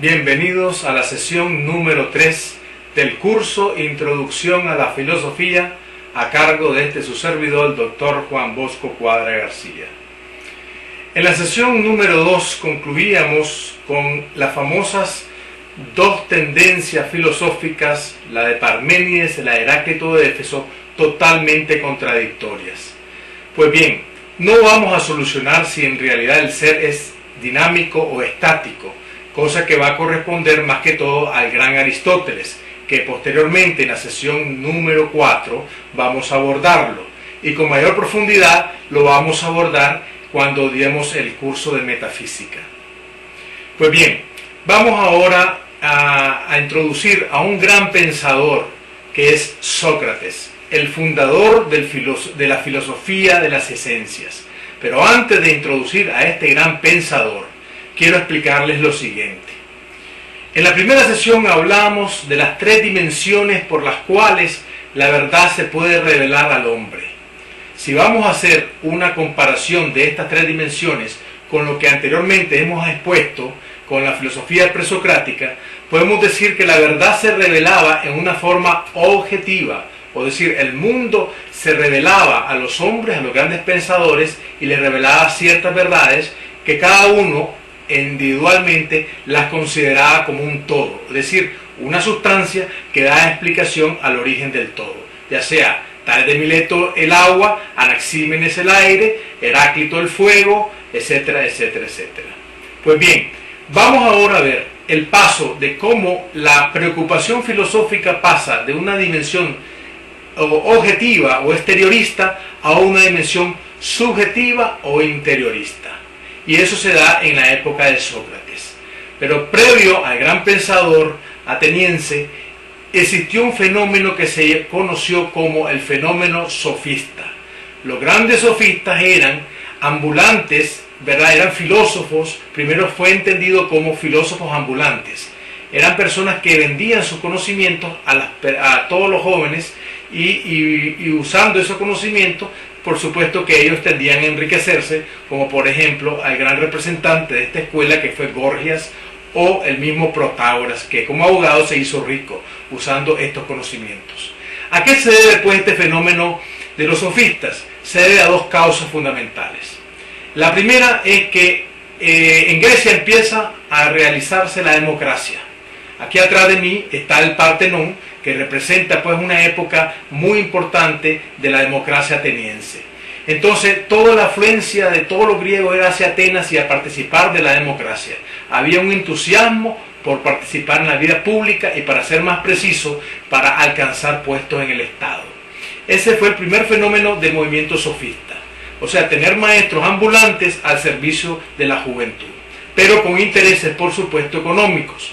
Bienvenidos a la sesión número 3 del curso Introducción a la Filosofía a cargo de su servidor, el doctor Juan Bosco Cuadra García. En la sesión número 2 concluíamos con las famosas dos tendencias filosóficas, la de Parménides y la de Heráclito de Éfeso, totalmente contradictorias. Pues bien, no vamos a solucionar si en realidad el ser es dinámico o estático, cosa que va a corresponder más que todo al gran Aristóteles, que posteriormente en la sesión número 4 vamos a abordarlo, y con mayor profundidad lo vamos a abordar cuando demos el curso de metafísica. Pues bien, vamos ahora a introducir a un gran pensador que es Sócrates, el fundador de la filosofía de las esencias. Pero antes de introducir a este gran pensador, quiero explicarles lo siguiente. En la primera sesión hablamos de las tres dimensiones por las cuales la verdad se puede revelar al hombre. Si vamos a hacer una comparación de estas tres dimensiones con lo que anteriormente hemos expuesto con la filosofía presocrática, podemos decir que la verdad se revelaba en una forma objetiva, o decir, el mundo se revelaba a los hombres, a los grandes pensadores, y les revelaba ciertas verdades que cada uno individualmente las consideraba como un todo, es decir, una sustancia que da explicación al origen del todo, ya sea Tales de Mileto el agua, Anaxímenes el aire, Heráclito el fuego, etcétera, etcétera, etcétera. Pues bien, vamos ahora a ver el paso de cómo la preocupación filosófica pasa de una dimensión objetiva o exteriorista a una dimensión subjetiva o interiorista. Y eso se da en la época de Sócrates. Pero previo al gran pensador ateniense, existió un fenómeno que se conoció como el fenómeno sofista. Los grandes sofistas eran ambulantes, ¿verdad? Eran filósofos, primero fue entendido como filósofos ambulantes. Eran personas que vendían sus conocimientos a todos los jóvenes y usando esos conocimientos, por supuesto que ellos tendían a enriquecerse, como por ejemplo al gran representante de esta escuela que fue Gorgias, o el mismo Protágoras, que como abogado se hizo rico usando estos conocimientos. ¿A qué se debe pues este fenómeno de los sofistas? Se debe a dos causas fundamentales. La primera es que en Grecia empieza a realizarse la democracia. Aquí atrás de mí está el Partenón, que representa pues una época muy importante de la democracia ateniense. Entonces toda la afluencia de todos los griegos era hacia Atenas y a participar de la democracia. Había un entusiasmo por participar en la vida pública y, para ser más preciso, para alcanzar puestos en el Estado. Ese fue el primer fenómeno del movimiento sofista. O sea, tener maestros ambulantes al servicio de la juventud, pero con intereses, por supuesto, económicos,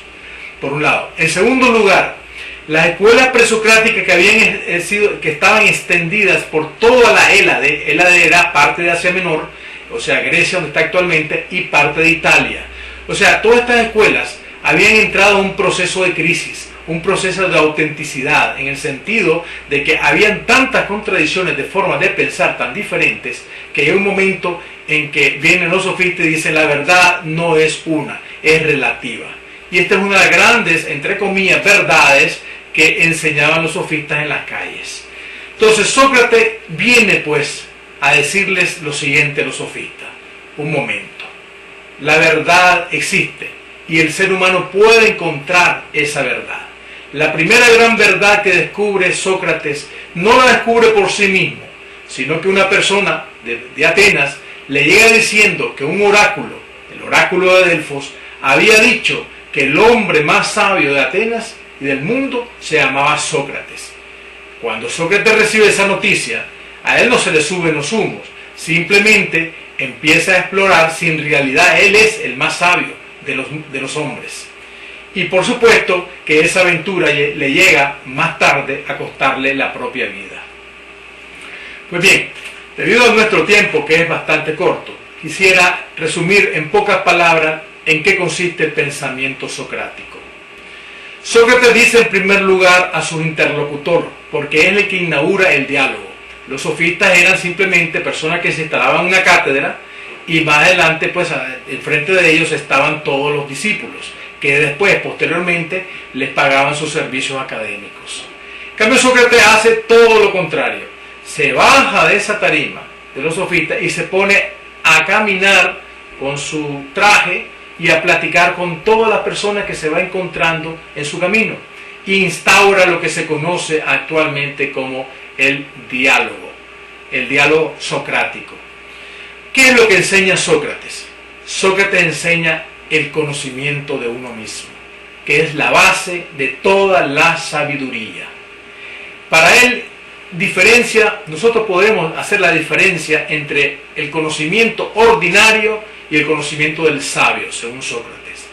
por un lado. En segundo lugar, las escuelas presocráticas que estaban extendidas por toda la Hélade era parte de Asia Menor, o sea, Grecia, donde está actualmente, y parte de Italia. O sea, todas estas escuelas habían entrado a un proceso de crisis, un proceso de autenticidad, en el sentido de que habían tantas contradicciones de formas de pensar tan diferentes, que hay un momento en que vienen los sofistas y dicen la verdad no es una, es relativa. Y esta es una de las grandes, entre comillas, verdades que enseñaban los sofistas en las calles. Entonces Sócrates viene pues a decirles lo siguiente a los sofistas: un momento, la verdad existe y el ser humano puede encontrar esa verdad. La primera gran verdad que descubre Sócrates no la descubre por sí mismo, sino que una persona de Atenas le llega diciendo que un oráculo, el oráculo de Delfos, había dicho que el hombre más sabio de Atenas y del mundo se llamaba Sócrates. Cuando Sócrates recibe esa noticia, a él no se le suben los humos, simplemente empieza a explorar si en realidad él es el más sabio de los hombres. Y por supuesto que esa aventura le llega más tarde a costarle la propia vida. Pues bien, debido a nuestro tiempo, que es bastante corto, quisiera resumir en pocas palabras en qué consiste el pensamiento socrático. Sócrates dice en primer lugar a su interlocutor, porque es el que inaugura el diálogo. Los sofistas eran simplemente personas que se instalaban en una cátedra y más adelante pues enfrente de ellos estaban todos los discípulos que después, posteriormente, les pagaban sus servicios académicos. En cambio, Sócrates hace todo lo contrario. Se baja de esa tarima de los sofistas y se pone a caminar con su traje y a platicar con todas las personas que se va encontrando en su camino. Instaura lo que se conoce actualmente como el diálogo socrático. ¿Qué es lo que enseña Sócrates? Sócrates enseña el conocimiento de uno mismo, que es la base de toda la sabiduría. Para él, nosotros podemos hacer la diferencia entre el conocimiento ordinario y el conocimiento del sabio, según Sócrates.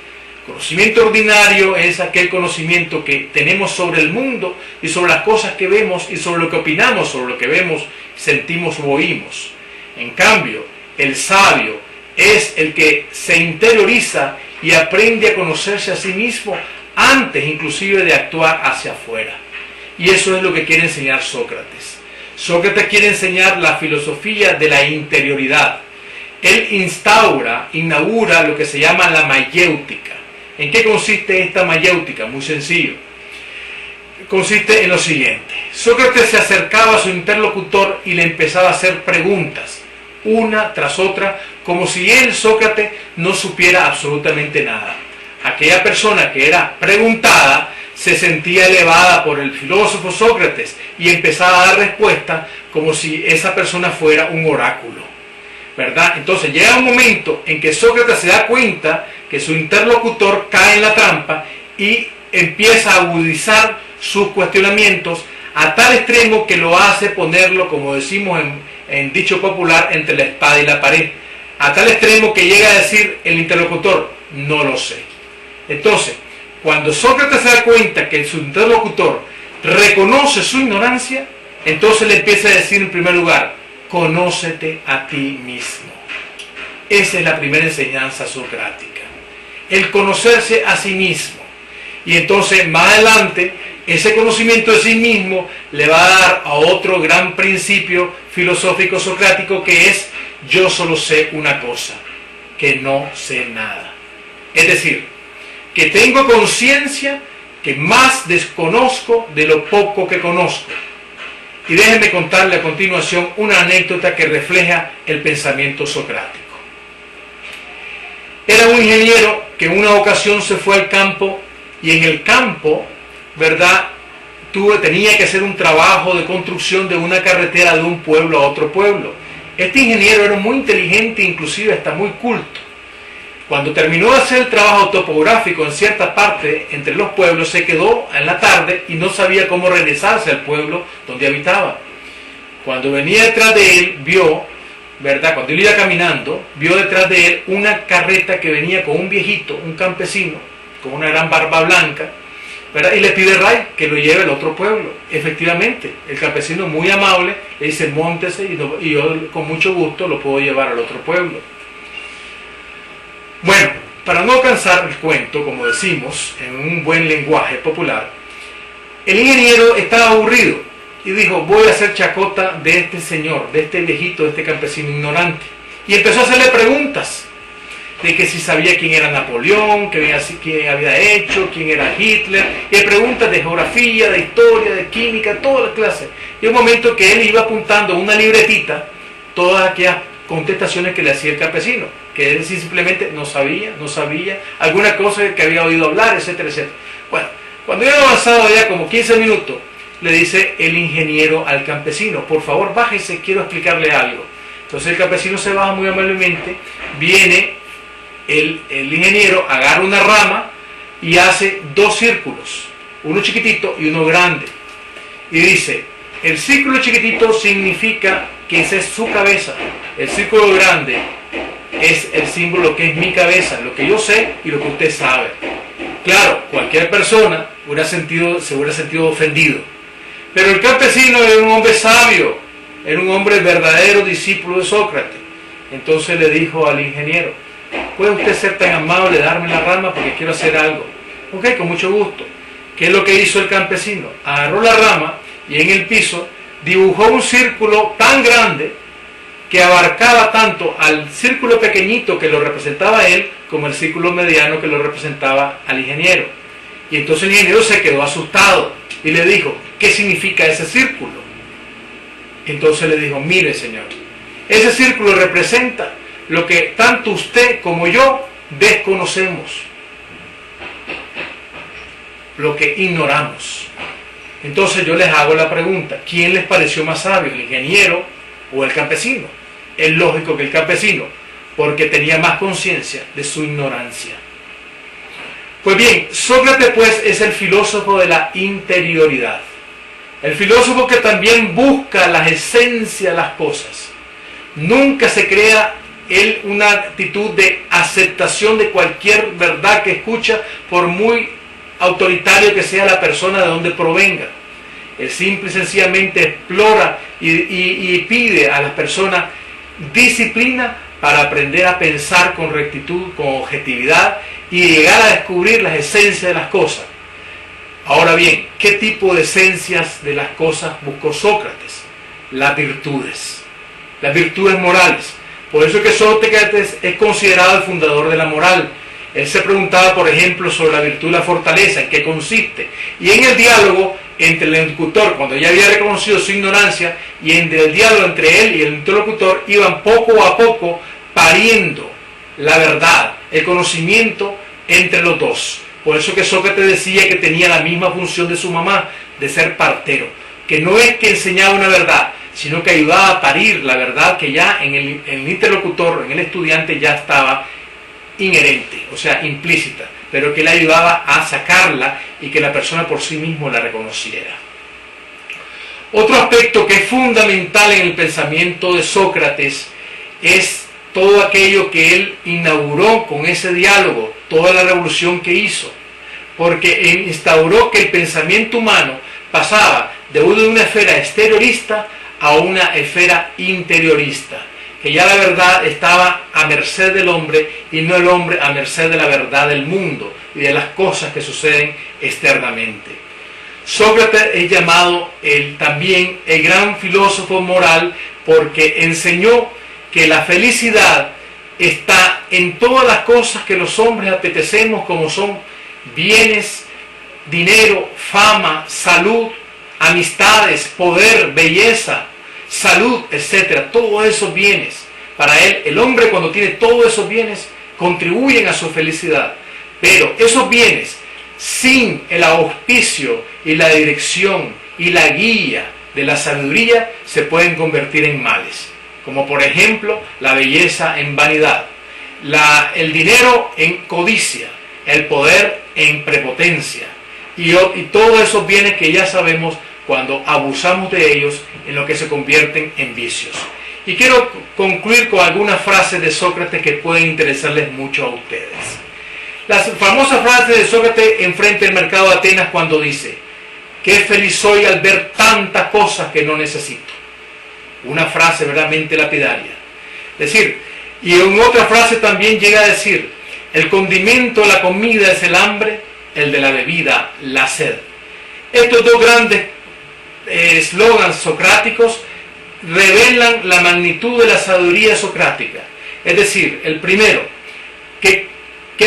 Conocimiento ordinario es aquel conocimiento que tenemos sobre el mundo y sobre las cosas que vemos y sobre lo que opinamos sobre lo que vemos, sentimos o oímos. En cambio, el sabio es el que se interioriza y aprende a conocerse a sí mismo antes inclusive de actuar hacia afuera. Y eso es lo que quiere enseñar Sócrates. Sócrates quiere enseñar la filosofía de la interioridad. Él inaugura lo que se llama la mayéutica. ¿En qué consiste esta mayéutica? Muy sencillo. Consiste en lo siguiente. Sócrates se acercaba a su interlocutor y le empezaba a hacer preguntas, una tras otra, como si él, Sócrates, no supiera absolutamente nada. Aquella persona que era preguntada se sentía elevada por el filósofo Sócrates y empezaba a dar respuesta como si esa persona fuera un oráculo, ¿verdad? Entonces llega un momento en que Sócrates se da cuenta que su interlocutor cae en la trampa y empieza a agudizar sus cuestionamientos a tal extremo que lo hace ponerlo, como decimos en dicho popular, entre la espada y la pared. A tal extremo que llega a decir el interlocutor, no lo sé. Entonces, cuando Sócrates se da cuenta que su interlocutor reconoce su ignorancia, entonces le empieza a decir en primer lugar, conócete a ti mismo. Esa es la primera enseñanza socrática. El conocerse a sí mismo. Y entonces más adelante, ese conocimiento de sí mismo le va a dar a otro gran principio filosófico socrático que es, yo solo sé una cosa, que no sé nada. Es decir, que tengo conciencia que más desconozco de lo poco que conozco. Y déjenme contarle a continuación una anécdota que refleja el pensamiento socrático. Era un ingeniero que en una ocasión se fue al campo y en el campo, ¿verdad?, tenía que hacer un trabajo de construcción de una carretera de un pueblo a otro pueblo. Este ingeniero era muy inteligente, inclusive hasta muy culto. Cuando terminó de hacer el trabajo topográfico en cierta parte entre los pueblos, se quedó en la tarde y no sabía cómo regresarse al pueblo donde habitaba. Cuando venía detrás de él, vio, ¿verdad?, cuando él iba caminando, vio detrás de él una carreta que venía con un viejito, un campesino, con una gran barba blanca, ¿verdad?, y le pide ray que lo lleve al otro pueblo. Efectivamente, el campesino muy amable le dice, móntese y yo con mucho gusto lo puedo llevar al otro pueblo. Bueno, para no cansar el cuento, como decimos en un buen lenguaje popular, el ingeniero estaba aburrido y dijo, voy a hacer chacota de este señor, de este viejito, de este campesino ignorante. Y empezó a hacerle preguntas de que si sabía quién era Napoleón, quién había hecho, quién era Hitler, y preguntas de geografía, de historia, de química, todas las clases. Y un momento que él iba apuntando en una libretita todas aquellas contestaciones que le hacía el campesino, que él simplemente no sabía, alguna cosa que había oído hablar, etcétera, etcétera. Bueno, cuando ya avanzado ya como 15 minutos, le dice el ingeniero al campesino, por favor bájese, quiero explicarle algo. Entonces el campesino se baja muy amablemente, viene el ingeniero, agarra una rama y hace dos círculos, uno chiquitito y uno grande. Y dice, el círculo chiquitito significa que esa es su cabeza, el círculo grande es el símbolo que es mi cabeza, lo que yo sé y lo que usted sabe. Claro, cualquier persona se hubiera sentido ofendido, pero el campesino era un hombre sabio, era un hombre verdadero discípulo de Sócrates. Entonces le dijo al ingeniero, ¿puede usted ser tan amable de darme la rama porque quiero hacer algo? Ok, con mucho gusto. ¿Qué es lo que hizo el campesino? Agarró la rama y en el piso dibujó un círculo tan grande que abarcaba tanto al círculo pequeñito que lo representaba a él, como el círculo mediano que lo representaba al ingeniero. Y entonces el ingeniero se quedó asustado y le dijo, ¿qué significa ese círculo? Entonces le dijo, mire señor, ese círculo representa lo que tanto usted como yo desconocemos, lo que ignoramos. Entonces yo les hago la pregunta, ¿quién les pareció más sabio, el ingeniero o el campesino? Es lógico que el campesino, porque tenía más conciencia de su ignorancia. Pues bien, Sócrates pues es el filósofo de la interioridad. El filósofo que también busca las esencias de las cosas. Nunca se crea él una actitud de aceptación de cualquier verdad que escucha, por muy autoritario que sea la persona de donde provenga. Él simple y sencillamente explora y pide a las personas disciplina para aprender a pensar con rectitud, con objetividad y llegar a descubrir las esencias de las cosas. Ahora bien, ¿qué tipo de esencias de las cosas buscó Sócrates? Las virtudes morales. Por eso es que Sócrates es considerado el fundador de la moral. Él se preguntaba, por ejemplo, sobre la virtud de la fortaleza, en qué consiste. Y en el diálogo entre el interlocutor, cuando ya había reconocido su ignorancia, y entre el diálogo entre él y el interlocutor, iban poco a poco pariendo la verdad, el conocimiento entre los dos. Por eso que Sócrates decía que tenía la misma función de su mamá, de ser partero, que no es que enseñaba una verdad, sino que ayudaba a parir la verdad que ya en el interlocutor, en el estudiante, ya estaba inherente, o sea, implícita, pero que le ayudaba a sacarla y que la persona por sí mismo la reconociera. Otro aspecto que es fundamental en el pensamiento de Sócrates es todo aquello que él inauguró con ese diálogo, toda la revolución que hizo, porque instauró que el pensamiento humano pasaba de una esfera exteriorista a una esfera interiorista, que ya la verdad estaba a merced del hombre y no el hombre a merced de la verdad del mundo y de las cosas que suceden externamente. Sócrates es llamado también el gran filósofo moral porque enseñó que la felicidad está en todas las cosas que los hombres apetecemos, como son bienes, dinero, fama, salud, amistades, poder, belleza, salud, etcétera. Todos esos bienes, para él, el hombre cuando tiene todos esos bienes, contribuyen a su felicidad. Pero esos bienes, sin el auspicio y la dirección y la guía de la sabiduría, se pueden convertir en males. Como por ejemplo, la belleza en vanidad, el dinero en codicia, el poder en prepotencia, y todos esos bienes que ya sabemos cuando abusamos de ellos, en lo que se convierten en vicios. Y quiero concluir con algunas frases de Sócrates que pueden interesarles mucho a ustedes. La famosa frase de Sócrates enfrente del mercado de Atenas cuando dice: qué feliz soy al ver tantas cosas que no necesito. Una frase verdaderamente lapidaria. Es decir, y en otra frase también llega a decir: el condimento de la comida es el hambre, el de la bebida la sed. Estos dos grandes eslogans socráticos revelan la magnitud de la sabiduría socrática. Es decir, el primero, qué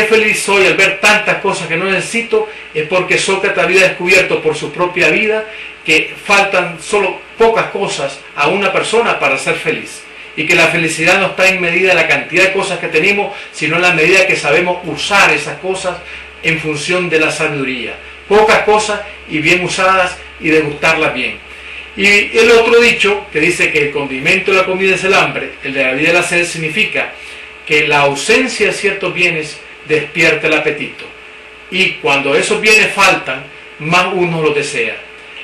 feliz soy al ver tantas cosas que no necesito, es porque Sócrates había descubierto por su propia vida que faltan solo pocas cosas a una persona para ser feliz, y que la felicidad no está en medida de la cantidad de cosas que tenemos, sino en la medida que sabemos usar esas cosas en función de la sabiduría. Pocas cosas y bien usadas, y degustarlas bien. Y el otro dicho que dice que el condimento de la comida es el hambre, el de la vida y la sed, significa que la ausencia de ciertos bienes despierta el apetito, y cuando esos bienes faltan, más uno los desea.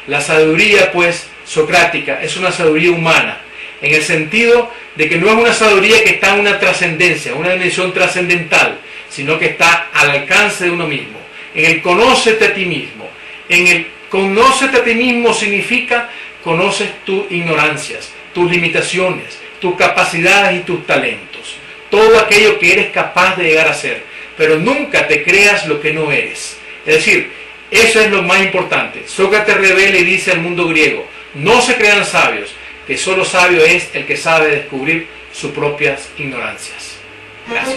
La sabiduría pues socrática es una sabiduría humana, en el sentido de que no es una sabiduría que está en una trascendencia, una dimensión trascendental, sino que está al alcance de uno mismo, en el conócete a ti mismo. En el conócete a ti mismo significa conoces tus ignorancias, tus limitaciones, tus capacidades y tus talentos, todo aquello que eres capaz de llegar a ser, pero nunca te creas lo que no eres. Es decir, eso es lo más importante. Sócrates revela y dice al mundo griego: no se crean sabios, que solo sabio es el que sabe descubrir sus propias ignorancias. Gracias.